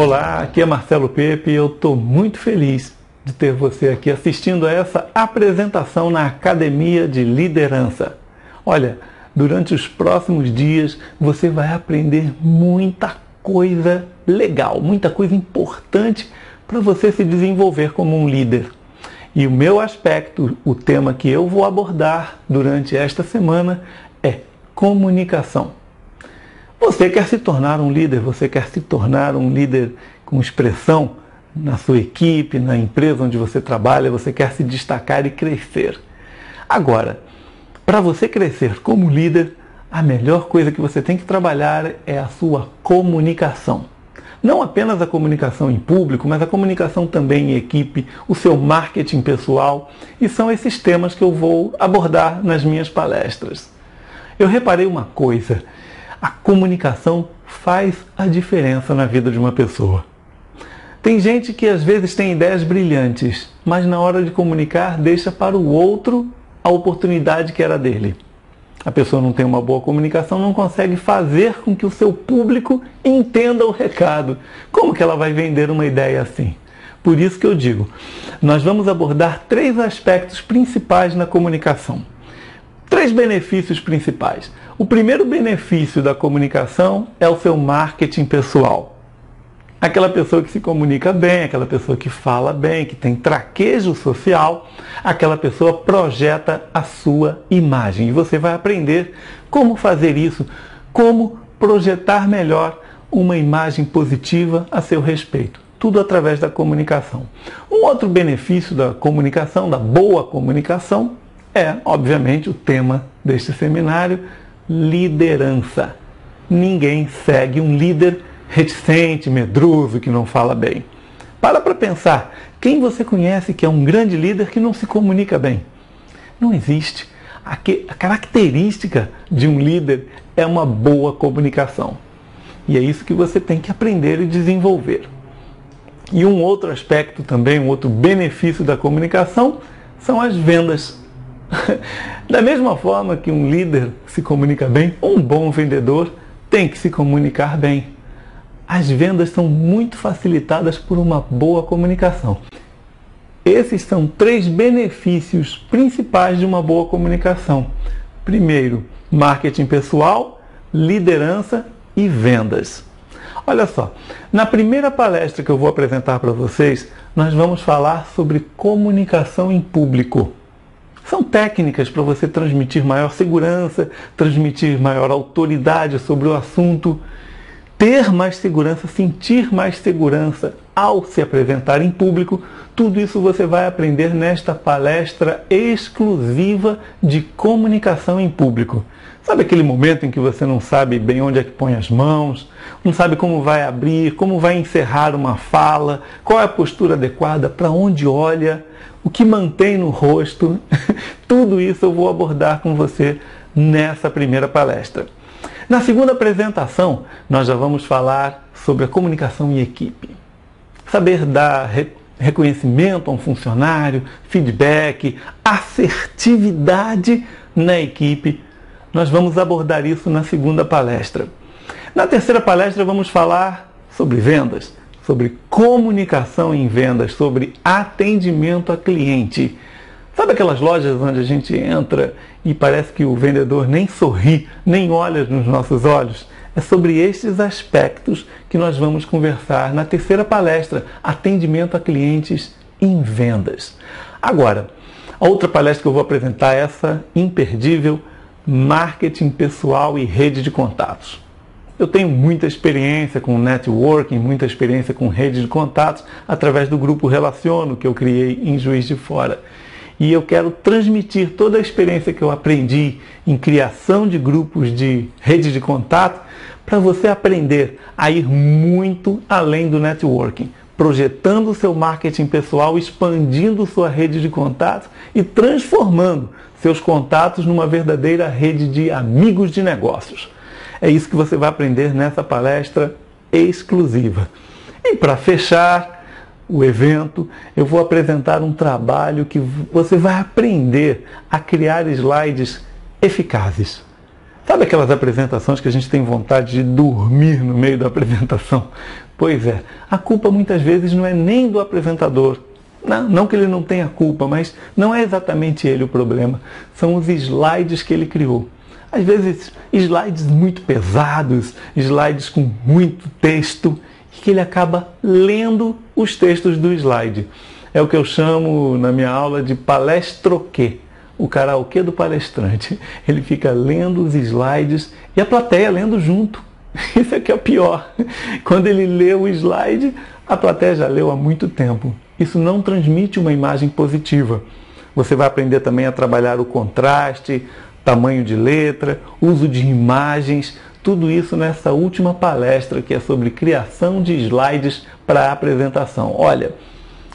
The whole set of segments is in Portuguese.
Olá, aqui é Marcelo Pepe e eu estou muito feliz de ter você aqui assistindo a essa apresentação na Academia de Liderança. Olha, durante os próximos dias você vai aprender muita coisa legal, muita coisa importante para você se desenvolver como um líder. E o meu aspecto, o tema que eu vou abordar durante esta semana é comunicação. Você quer se tornar um líder, você quer se tornar um líder com expressão na sua equipe, na empresa onde você trabalha, você quer se destacar e crescer. Agora, para você crescer como líder, a melhor coisa que você tem que trabalhar é a sua comunicação. Não apenas a comunicação em público, mas a comunicação também em equipe, o seu marketing pessoal, e são esses temas que eu vou abordar nas minhas palestras. Eu reparei uma coisa: a comunicação faz a diferença na vida de uma pessoa. Tem gente que às vezes tem ideias brilhantes, mas na hora de comunicar deixa para o outro a oportunidade que era dele. A pessoa não tem uma boa comunicação, não consegue fazer com que o seu público entenda o recado. Como que ela vai vender uma ideia assim? Por isso que eu digo, nós vamos abordar 3 aspectos principais na comunicação. 3 benefícios principais. O primeiro benefício da comunicação é o seu marketing pessoal. Aquela pessoa que se comunica bem, aquela pessoa que fala bem, que tem traquejo social, aquela pessoa projeta a sua imagem. E você vai aprender como fazer isso, como projetar melhor uma imagem positiva a seu respeito. Tudo através da comunicação. Um outro benefício da comunicação, da boa comunicação, é, obviamente, o tema deste seminário: liderança. Ninguém segue um líder reticente, medroso, que não fala bem. Para pensar, quem você conhece que é um grande líder que não se comunica bem? Não existe. A característica de um líder é uma boa comunicação. E é isso que você tem que aprender e desenvolver. E um outro aspecto também, um outro benefício da comunicação, são as vendas. Da mesma forma que um líder se comunica bem, um bom vendedor tem que se comunicar bem. As vendas são muito facilitadas por uma boa comunicação. Esses são 3 benefícios principais de uma boa comunicação. Primeiro, marketing pessoal, liderança e vendas. Olha só, na primeira palestra que eu vou apresentar para vocês, nós vamos falar sobre comunicação em público. São técnicas para você transmitir maior segurança, transmitir maior autoridade sobre o assunto, ter mais segurança, sentir mais segurança ao se apresentar em público. Tudo isso você vai aprender nesta palestra exclusiva de comunicação em público. Sabe aquele momento em que você não sabe bem onde é que põe as mãos, não sabe como vai abrir, como vai encerrar uma fala, qual é a postura adequada, para onde olha, o que mantém no rosto? Tudo isso eu vou abordar com você nessa primeira palestra. Na segunda apresentação, nós já vamos falar sobre a comunicação em equipe. Saber dar reconhecimento a um funcionário, feedback, assertividade na equipe. Nós vamos abordar isso na segunda palestra. Na terceira palestra, vamos falar sobre vendas, sobre comunicação em vendas, sobre atendimento a cliente. Sabe aquelas lojas onde a gente entra e parece que o vendedor nem sorri, nem olha nos nossos olhos? É sobre estes aspectos que nós vamos conversar na terceira palestra, atendimento a clientes em vendas. Agora, a outra palestra que eu vou apresentar é essa imperdível: marketing pessoal e rede de contatos. Eu tenho muita experiência com networking, muita experiência com rede de contatos através do grupo Relaciono que eu criei em Juiz de Fora. E eu quero transmitir toda a experiência que eu aprendi em criação de grupos de rede de contato para você aprender a ir muito além do networking, projetando o seu marketing pessoal, expandindo sua rede de contatos e transformando seus contatos numa verdadeira rede de amigos de negócios. É isso que você vai aprender nessa palestra exclusiva. E para fechar o evento, eu vou apresentar um trabalho que você vai aprender a criar slides eficazes. Sabe aquelas apresentações que a gente tem vontade de dormir no meio da apresentação? Pois é, a culpa muitas vezes não é nem do apresentador. Não que ele não tenha culpa, mas não é exatamente ele o problema. São os slides que ele criou. Às vezes, slides muito pesados, slides com muito texto, e que ele acaba lendo os textos do slide. É o que eu chamo na minha aula de palestroquê, o karaokê do palestrante. Ele fica lendo os slides e a plateia lendo junto. Isso é que é o pior. Quando ele lê o slide, a plateia já leu há muito tempo. Isso não transmite uma imagem positiva. Você vai aprender também a trabalhar o contraste, tamanho de letra, uso de imagens, tudo isso nessa última palestra que é sobre criação de slides para apresentação. Olha,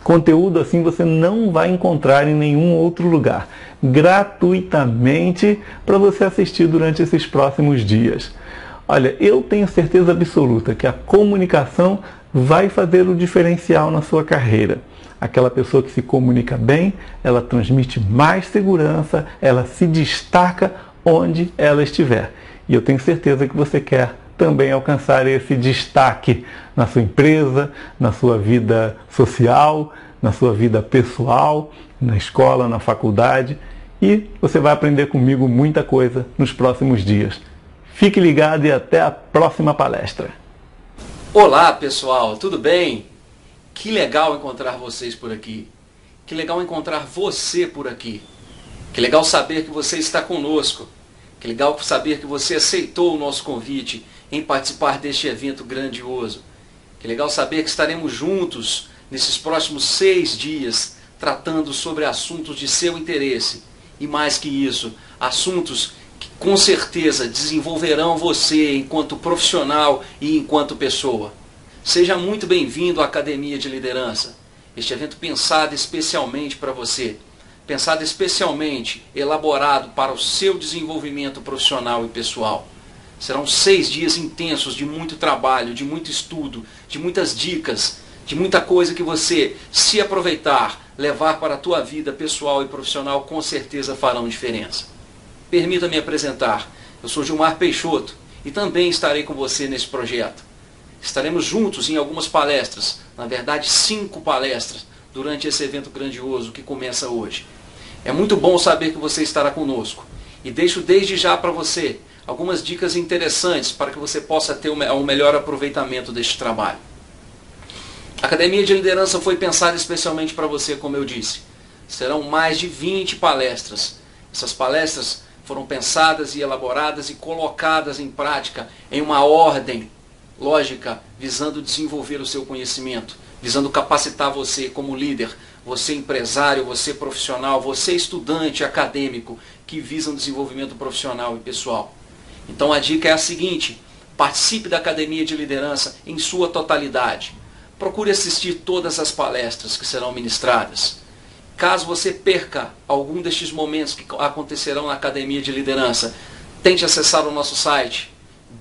conteúdo assim você não vai encontrar em nenhum outro lugar, gratuitamente para você assistir durante esses próximos dias. Olha, eu tenho certeza absoluta que a comunicação vai fazer o diferencial na sua carreira. Aquela pessoa que se comunica bem, ela transmite mais segurança, ela se destaca onde ela estiver. E eu tenho certeza que você quer também alcançar esse destaque na sua empresa, na sua vida social, na sua vida pessoal, na escola, na faculdade. E você vai aprender comigo muita coisa nos próximos dias. Fique ligado e até a próxima palestra. Olá pessoal, tudo bem? Que legal encontrar vocês por aqui. Que legal encontrar você por aqui. Que legal saber que você está conosco. Que legal saber que você aceitou o nosso convite em participar deste evento grandioso. Que legal saber que estaremos juntos nesses próximos 6 dias tratando sobre assuntos de seu interesse. E mais que isso, assuntos que com certeza desenvolverão você enquanto profissional e enquanto pessoa. Seja muito bem-vindo à Academia de Liderança. Este evento pensado especialmente para você. Pensado especialmente, elaborado para o seu desenvolvimento profissional e pessoal. Serão 6 dias intensos de muito trabalho, de muito estudo, de muitas dicas, de muita coisa que você, se aproveitar, levar para a tua vida pessoal e profissional, com certeza farão diferença. Permita-me apresentar. Eu sou Gilmar Peixoto e também estarei com você nesse projeto. Estaremos juntos em algumas palestras, na verdade 5 palestras, durante esse evento grandioso que começa hoje. É muito bom saber que você estará conosco. E deixo desde já para você algumas dicas interessantes para que você possa ter um melhor aproveitamento deste trabalho. A Academia de Liderança foi pensada especialmente para você, como eu disse. Serão mais de 20 palestras. Essas palestras foram pensadas e elaboradas e colocadas em prática em uma ordem lógica, visando desenvolver o seu conhecimento, visando capacitar você como líder, você empresário, você profissional, você estudante acadêmico, que visam desenvolvimento profissional e pessoal. Então a dica é a seguinte: participe da Academia de Liderança em sua totalidade. Procure assistir todas as palestras que serão ministradas. Caso você perca algum destes momentos que acontecerão na Academia de Liderança, tente acessar o nosso site.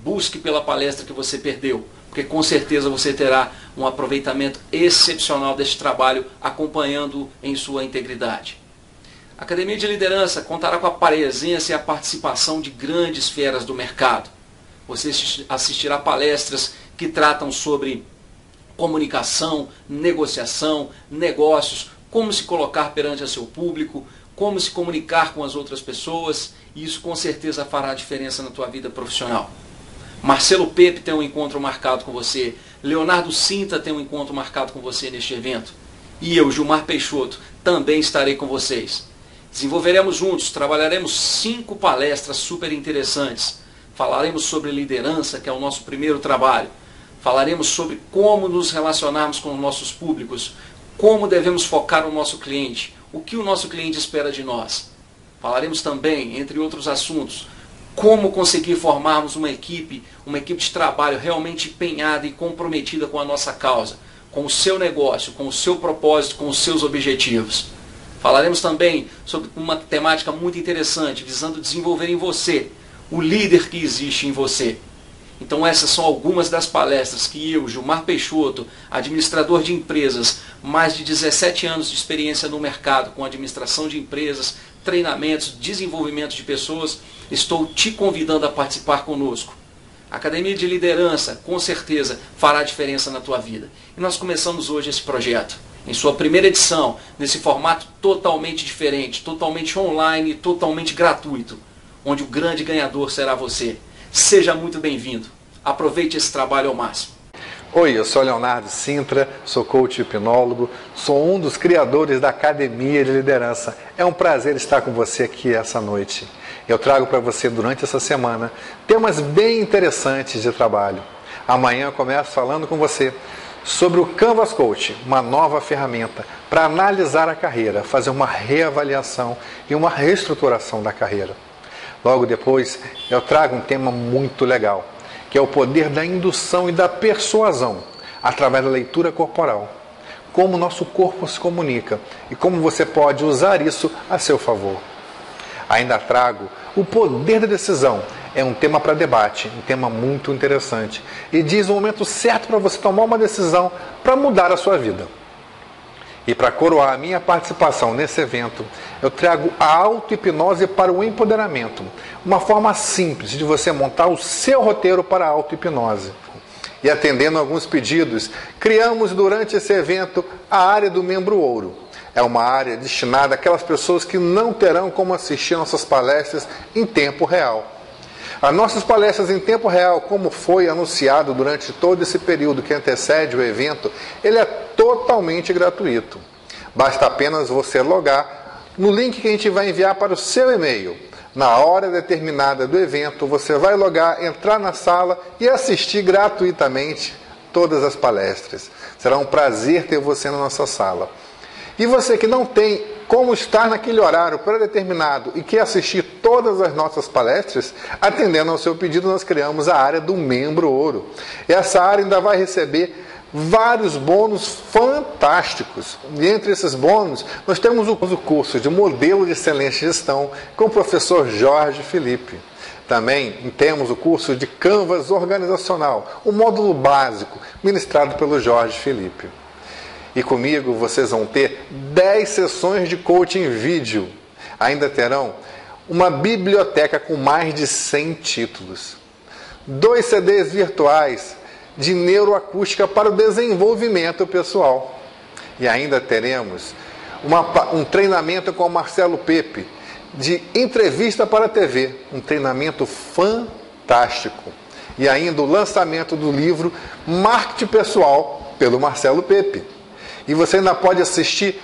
Busque pela palestra que você perdeu, porque com certeza você terá um aproveitamento excepcional deste trabalho, acompanhando em sua integridade. A Academia de Liderança contará com a presença e a participação de grandes feras do mercado. Você assistirá palestras que tratam sobre comunicação, negociação, negócios, como se colocar perante o seu público, como se comunicar com as outras pessoas, e isso com certeza fará diferença na tua vida profissional. Marcelo Pepe tem um encontro marcado com você. Leonardo Cinta tem um encontro marcado com você neste evento. E eu, Gilmar Peixoto, também estarei com vocês. Desenvolveremos juntos, trabalharemos 5 palestras super interessantes. Falaremos sobre liderança, que é o nosso primeiro trabalho. Falaremos sobre como nos relacionarmos com os nossos públicos, como devemos focar o nosso cliente, o que o nosso cliente espera de nós. Falaremos também, entre outros assuntos, como conseguir formarmos uma equipe de trabalho realmente empenhada e comprometida com a nossa causa, com o seu negócio, com o seu propósito, com os seus objetivos. Falaremos também sobre uma temática muito interessante, visando desenvolver em você o líder que existe em você. Então essas são algumas das palestras que eu, Gilmar Peixoto, administrador de empresas, mais de 17 anos de experiência no mercado com administração de empresas, treinamentos, desenvolvimento de pessoas, estou te convidando a participar conosco. A Academia de Liderança, com certeza, fará diferença na tua vida. E nós começamos hoje esse projeto, em sua primeira edição, nesse formato totalmente diferente, totalmente online, totalmente gratuito, onde o grande ganhador será você. Seja muito bem-vindo. Aproveite esse trabalho ao máximo. Oi, eu sou Leonardo Sintra, sou coach e hipnólogo, sou um dos criadores da Academia de Liderança. É um prazer estar com você aqui essa noite. Eu trago para você durante essa semana temas bem interessantes de trabalho. Amanhã eu começo falando com você sobre o Canvas Coach, uma nova ferramenta para analisar a carreira, fazer uma reavaliação e uma reestruturação da carreira. Logo depois eu trago um tema muito legal, que é o poder da indução e da persuasão através da leitura corporal. Como o nosso corpo se comunica e como você pode usar isso a seu favor. Ainda trago o poder da decisão. É um tema para debate, um tema muito interessante. E diz o momento certo para você tomar uma decisão para mudar a sua vida. E para coroar a minha participação nesse evento, eu trago a auto-hipnose para o empoderamento. Uma forma simples de você montar o seu roteiro para a auto-hipnose. E atendendo a alguns pedidos, criamos durante esse evento a área do membro ouro. É uma área destinada àquelas pessoas que não terão como assistir nossas palestras em tempo real. As nossas palestras em tempo real, como foi anunciado durante todo esse período que antecede o evento, ele é totalmente gratuito. Basta apenas você logar no link que a gente vai enviar para o seu e-mail. Na hora determinada do evento, você vai logar, entrar na sala e assistir gratuitamente todas as palestras. Será um prazer ter você na nossa sala. E você que não tem como estar naquele horário pré-determinado e quer assistir todas as nossas palestras, atendendo ao seu pedido, nós criamos a área do membro ouro. Essa área ainda vai receber vários bônus fantásticos. E entre esses bônus, nós temos o curso de Modelo de Excelência e Gestão com o professor Jorge Felipe. Também temos o curso de Canvas Organizacional, o módulo básico, ministrado pelo Jorge Felipe. E comigo vocês vão ter 10 sessões de coaching vídeo. Ainda terão uma biblioteca com mais de 100 títulos. 2 CDs virtuais de neuroacústica para o desenvolvimento pessoal. E ainda teremos um treinamento com o Marcelo Pepe de entrevista para a TV. Um treinamento fantástico. E ainda o lançamento do livro Marketing Pessoal pelo Marcelo Pepe. E você ainda pode assistir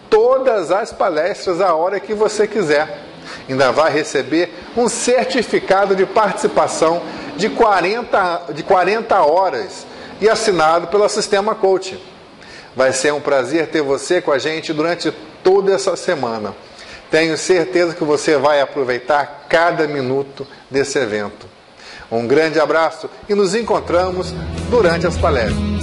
todas as palestras a hora que você quiser. Ainda vai receber um certificado de participação de 40 horas e assinado pelo Sistema Coach. Vai ser um prazer ter você com a gente durante toda essa semana. Tenho certeza que você vai aproveitar cada minuto desse evento. Um grande abraço e nos encontramos durante as palestras.